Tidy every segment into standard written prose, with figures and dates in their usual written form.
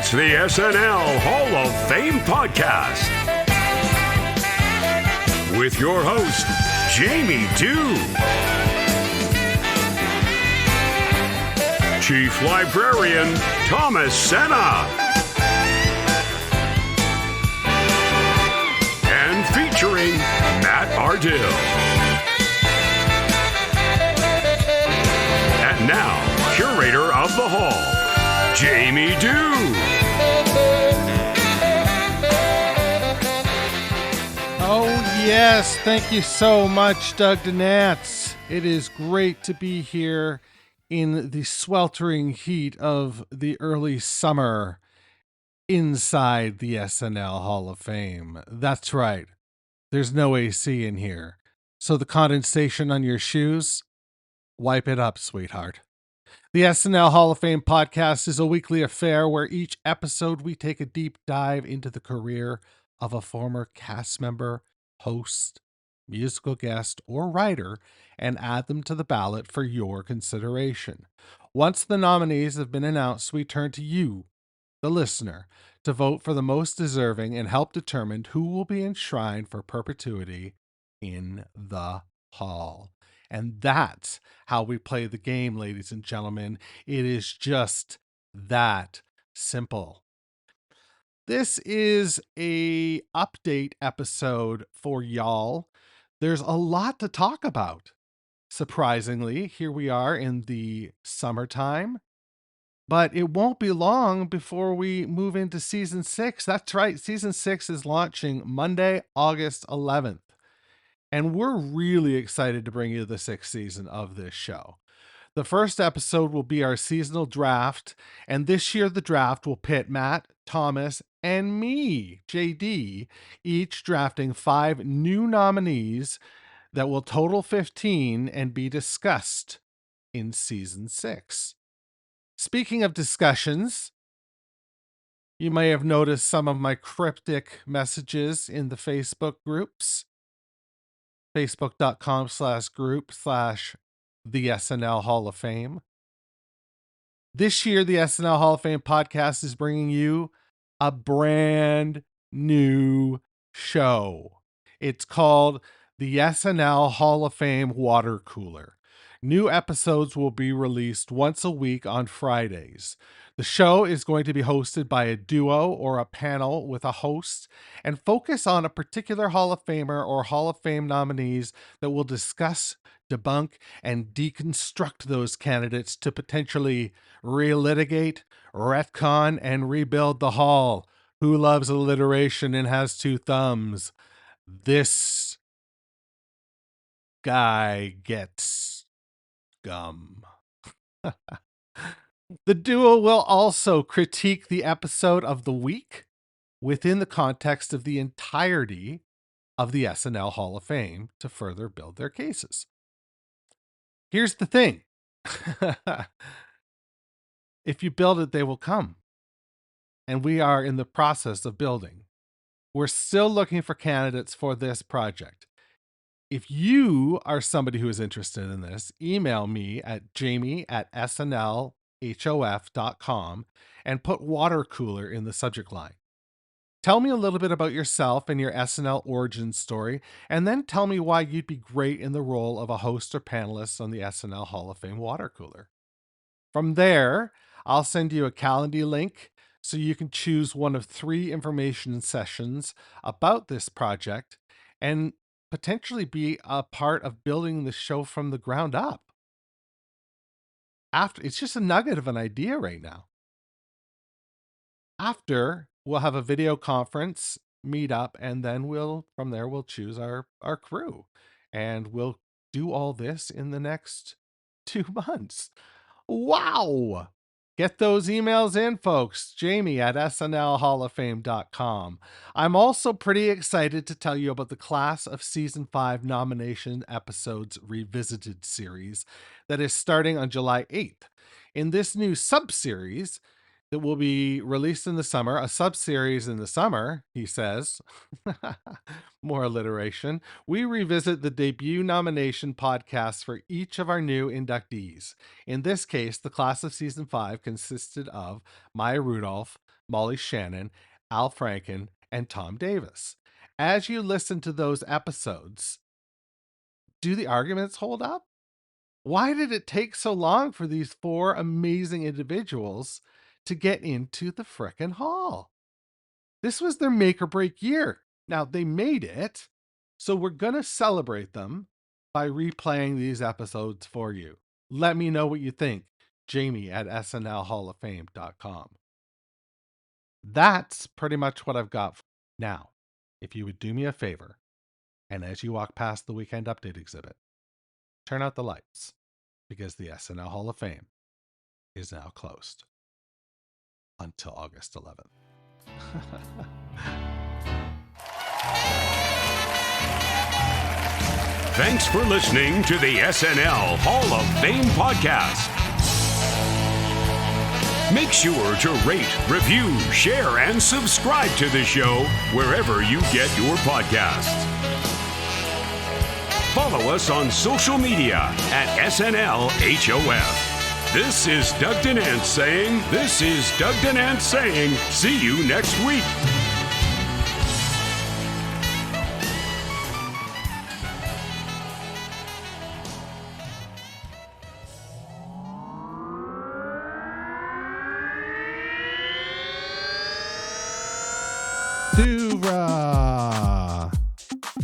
It's the SNL Hall of Fame podcast with your host, Jamie Dew, Chief Librarian Thomas Senna, and featuring Matt Ardill. And now, curator of the hall, Jamie Dew. Oh, yes. Thank you so much, Doug Donats. It is great to be here in the sweltering heat of the early summer inside the SNL Hall of Fame. That's right. There's no AC in here. So the condensation on your shoes, wipe it up, sweetheart. The SNL Hall of Fame podcast is a weekly affair where each episode we take a deep dive into the career of a former cast member, host, musical guest, or writer and add them to the ballot for your consideration. Once the nominees have been announced, we turn to you, the listener, to vote for the most deserving and help determine who will be enshrined for perpetuity in the hall. And that's how we play the game, ladies and gentlemen. It is just that simple. This is a update episode for y'all. There's a lot to talk about. Surprisingly, here we are in the summertime, but it won't be long before we move into season 6. That's right. Season 6 is launching Monday, August 11th. And we're really excited to bring you the 6th season of this show. The first episode will be our seasonal draft, and this year the draft will pit Matt, Thomas, and me, JD, each drafting 5 new nominees that will total 15 and be discussed in season 6. Speaking of discussions, you may have noticed some of my cryptic messages in the Facebook groups. Facebook.com/group/the SNL Hall of Fame. This year, the SNL Hall of Fame podcast is bringing you a brand new show. It's called the SNL Hall of Fame Water Cooler. New episodes will be released once a week on Fridays. The show is going to be hosted by a duo or a panel with a host and focus on a particular Hall of Famer or Hall of Fame nominees that will discuss, debunk, and deconstruct those candidates to potentially relitigate, retcon, and rebuild the hall. Who loves alliteration and has 2 thumbs? This guy gets gum. The duo will also critique the episode of the week within the context of the entirety of the SNL Hall of Fame to further build their cases. Here's the thing. If you build it, they will come. And we are in the process of building. We're still looking for candidates for this project. If you are somebody who is interested in this, email me at jamie@snlhof.com and put water cooler in the subject line. Tell me a little bit about yourself and your SNL origin story, and then tell me why you'd be great in the role of a host or panelist on the SNL Hall of Fame water cooler. From there, I'll send you a Calendly link so you can choose one of 3 information sessions about this project and potentially be a part of building the show from the ground up. It's just a nugget of an idea right now. After, we'll have a video conference meetup, and then from there we'll choose our crew, and we'll do all this in the next 2 months. Wow! Get those emails in, folks. Jamie@snlhalloffame.com. I'm also pretty excited to tell you about the Class of Season 5 Nomination Episodes Revisited series that is starting on July 8th. In this new sub-series that will be released in the summer, a sub-series in the summer, he says, more alliteration, we revisit the debut nomination podcasts for each of our new inductees. In this case, the Class of Season 5 consisted of Maya Rudolph, Molly Shannon, Al Franken, and Tom Davis. As you listen to those episodes, do the arguments hold up? Why did it take so long for these four amazing individuals to get into the frickin' hall? This was their make or break year. Now, they made it, so we're going to celebrate them by replaying these episodes for you. Let me know what you think. Jamie at snlhalloffame.com. That's pretty much what I've got. Now, if you would do me a favor, and as you walk past the Weekend Update exhibit, turn out the lights, because the SNL Hall of Fame is now closed until August 11th. Thanks for listening to the SNL Hall of Fame podcast. Make sure to rate, review, share, and subscribe to the show wherever you get your podcasts. Follow us on social media at SNLHOF. This is Doug Denant saying, see you next week. To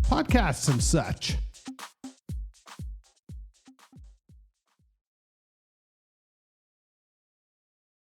podcasts and such.